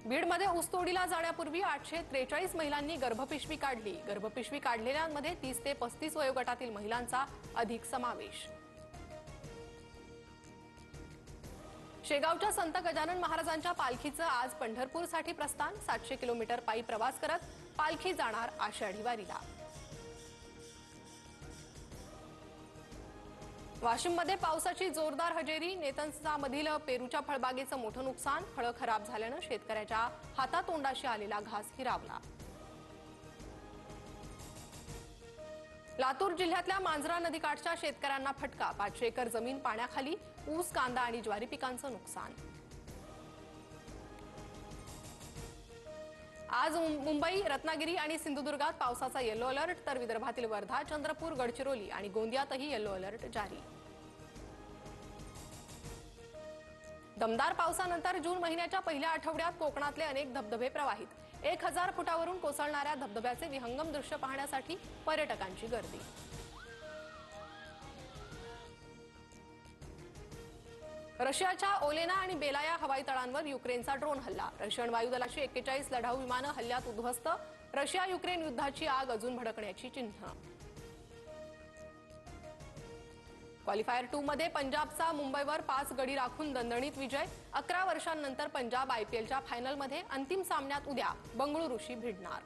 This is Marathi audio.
बीडमध्ये ऊसतोडीला जाण्यापूर्वी 843 महिलांनी गर्भपिशवी काढली। गर्भपिशवी काढलेल्यांमध्ये 30 ते 35 वयोगटातील महिलांचा अधिक समावेश। शेगावच्या संत गजानन महाराजांच्या पालखीचं आज पंढरपूरसाठी प्रस्थान। 700 किलोमीटर पायी प्रवास करत पालखी जाणार आषाढी वारीला। वाशिममध्ये पावसाची जोरदार हजेरी। नेतन्सामधील पेरूच्या फळबागेचं मोठं नुकसान। फळं खराब झाल्यानं शेतकऱ्याच्या हातातोंडाशी आलेला घास हिरावला। लातूर जिल्ह्यातल्या मांजरा नदीकाठच्या शेतकऱ्यांना फटका। 500 एकर जमीन पाण्याखाली। ऊस, कांदा आणि ज्वारी पिकांचं नुकसान। आज मुंबई, रत्नागिरी आणि सिंधुदुर्गात पावसाचा येलो अलर्ट, तर विदर्भातील वर्धा, चंद्रपूर, गडचिरोली आणि गोंदियातही येलो अलर्ट जारी। दमदार पावसानंतर जून महिन्याच्या पहिल्या आठवड्यात कोकणातले अनेक धबधबे प्रवाहित। 1000 फुटावरून कोसळणाऱ्या धबधब्याचे विहंगम दृश्य पाहण्यासाठी पर्यटकांची गर्दी। रशियाच्या ओलेना आणि बेलाया हवाई तळांवर युक्रेनचा ड्रोन हल्ला। रशियन वायुदलाची 41 लढाऊ विमानं हल्ल्यात उद्ध्वस्त। रशिया युक्रेन युद्धाची आग अजून भडकण्याची चिन्ह। क्वालिफायर 2 मध्ये पंजाबचा मुंबईवर 5 गडी राखून दणदणीत विजय। 11 वर्षांनंतर पंजाब IPLच्या फायनलमध्ये अंतिम सामन्यात उद्या बंगळुरूशी भिडणार।